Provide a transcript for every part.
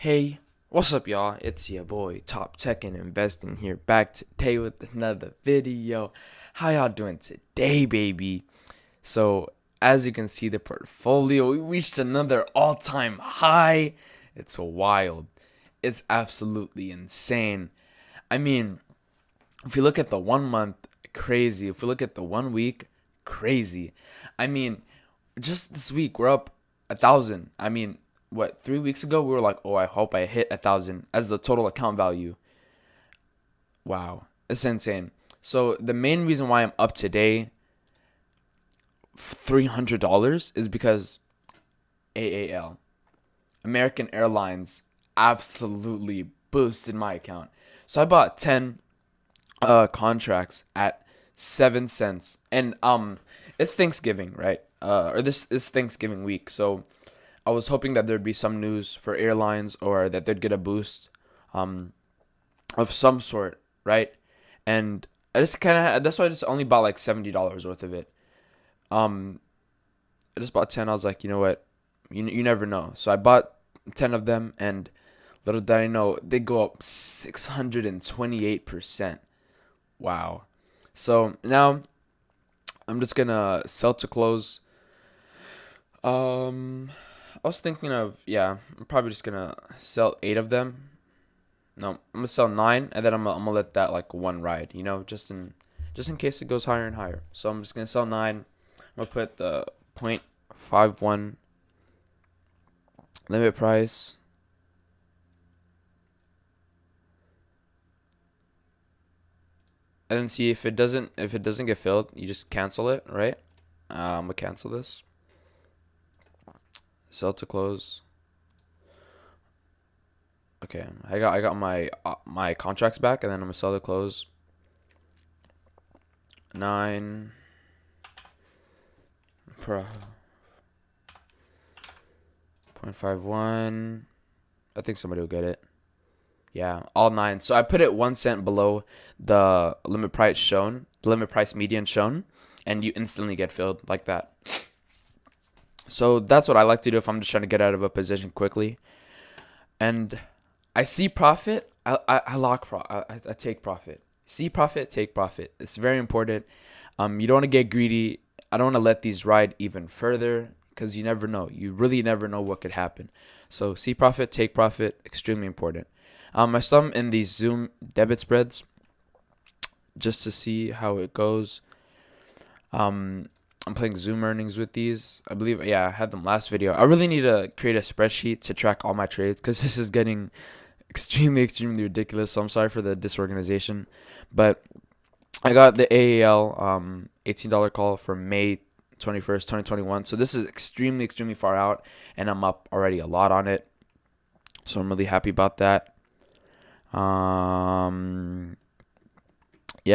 Hey, what's up, y'all? It's your boy Top Tech and Investing here, back today with another video. How y'all doing today, baby? So, as you can see, the portfolio we reached another all-time high. It's wild. It's absolutely insane. I mean, if you look at the 1 month, crazy. If we look at the 1 week, crazy. I mean, just this week we're up 1,000. I mean, what, 3 weeks ago we were like, oh, I hope I hit 1,000 as the total account value. Wow, it's insane. So the main reason why I'm up today, $300, is because AAL, American Airlines, absolutely boosted my account. So I bought 10 contracts at 7 cents, and it's Thanksgiving, right? Or this is Thanksgiving week, so I was hoping that there'd be some news for airlines or that they'd get a boost um of some sort, right? And I just kind of that's why I just only bought like $70 worth of it. Um, I just bought 10. I was like, you know what? You never know. So I bought 10 of them, and little did I know they go up 628%. Wow. So now I'm just gonna sell to close. I was thinking of, yeah, I'm probably just gonna sell 8 of them. No, I'm gonna sell 9, and then I'm gonna let that like one ride, just in case it goes higher and higher. So I'm just gonna sell 9. I'm gonna put the 0.51 limit price, and then see if it doesn't get filled, you just cancel it, right? I'm gonna cancel this. Sell to close. Okay, I got my contracts back, and then I'm gonna sell to close. 9 pro 0.51. I think somebody will get it. Yeah, all 9. So I put it 1 cent below the limit price median shown, and you instantly get filled like that. So that's what I like to do if I'm just trying to get out of a position quickly. And I see profit, I lock I take profit. See profit, take profit. It's very important. You don't want to get greedy. I don't want to let these ride even further because you never know. You really never know what could happen. So see profit, take profit, extremely important. I saw in these Zoom debit spreads just to see how it goes. I'm playing Zoom earnings with these. I believe, yeah, I had them last video. I really need to create a spreadsheet to track all my trades because this is getting extremely ridiculous. So I'm sorry for the disorganization, but I got the AAL $18 call for May 21st, 2021. So this is extremely far out, and I'm up already a lot on it. So I'm really happy about that. Yeah,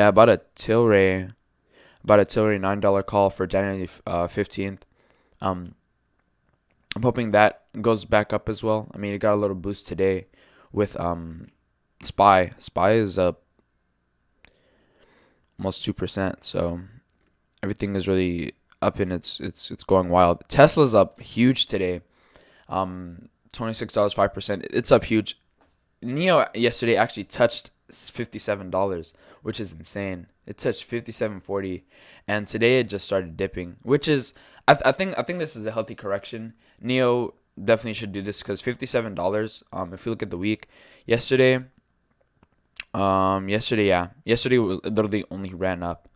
I bought a Tilray $9 call for January 15th. I'm hoping that goes back up as well. I mean, it got a little boost today with SPY. SPY is up almost 2%, so everything is really up, and it's going wild. Tesla's up huge today. $26, 5%. It's up huge. Neo yesterday actually touched $57, which is insane. It touched 57.40, and today it just started dipping, which is I think this is a healthy correction. Neo definitely should do this because $57. If you look at the week, yesterday, yesterday literally only ran up,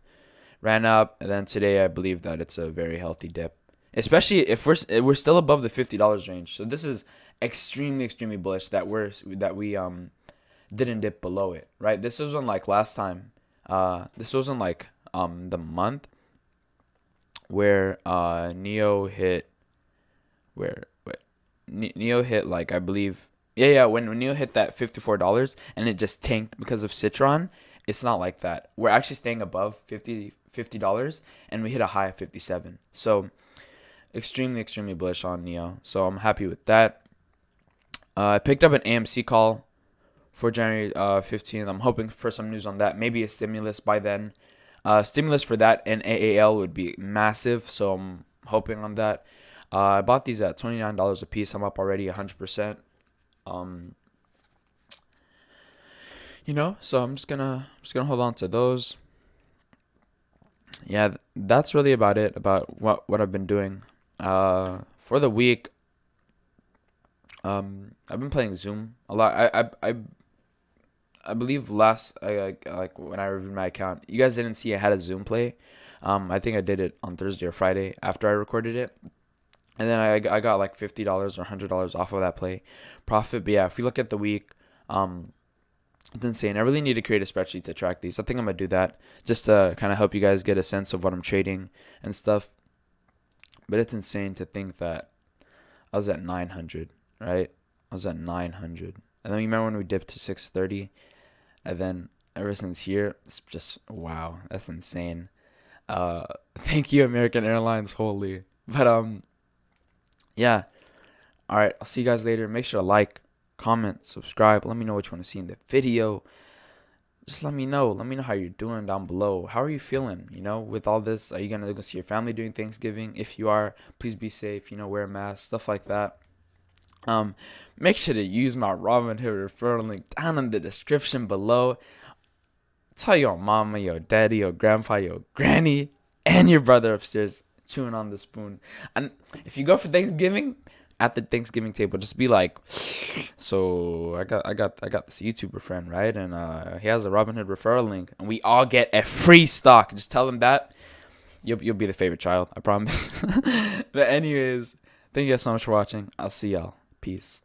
and then today I believe that it's a very healthy dip, especially if we're still above the $50 range. So this is extremely bullish that we didn't dip below it, right? This wasn't like last time. This wasn't like the month where Neo hit Neo hit, like, I believe, when Neo hit that $54 and it just tanked because of Citron. It's not like that. We're actually staying above $50, and we hit a high of 57. So extremely bullish on Neo. So I'm happy with that. I picked up an AMC call for January 15th. I'm hoping for some news on that. Maybe a stimulus by then. Stimulus for that and AAL would be massive, so I'm hoping on that. I bought these at $29 a piece. I'm up already 100%. Um, so I'm just gonna hold on to those. Yeah, that's really about it about what I've been doing. For the week, I've been playing Zoom a lot. I believe last like when I reviewed my account, you guys didn't see I had a Zoom play. I think I did it on Thursday or Friday after I recorded it, and then I got like $50 or $100 off of that play profit. But yeah, if you look at the week, um, it's insane. I really need to create a spreadsheet to track these. I think I'm gonna do that just to kind of help you guys get a sense of what I'm trading and stuff. But it's insane to think that I was at 900, right? I was at 900, and then you remember when we dipped to 630, and then ever since here, it's just wow, that's insane. Thank you, American Airlines, holy. But yeah. All right, I'll see you guys later. Make sure to like, comment, subscribe. Let me know what you want to see in the video. Just let me know. Let me know how you're doing down below. How are you feeling? With all this, are you gonna go see your family during Thanksgiving? If you are, please be safe. Wear a mask, stuff like that. Um, Make sure to use my Robinhood referral link down in the description below. Tell your mama, your daddy, your grandpa, your granny, and your brother upstairs chewing on the spoon. And if you go for Thanksgiving, at the Thanksgiving table, just be like, so I got this YouTuber friend, right? And he has a Robinhood referral link, and we all get a free stock. Just tell him that. You'll be the favorite child, I promise. But anyways, thank you guys so much for watching. I'll see y'all. Peace.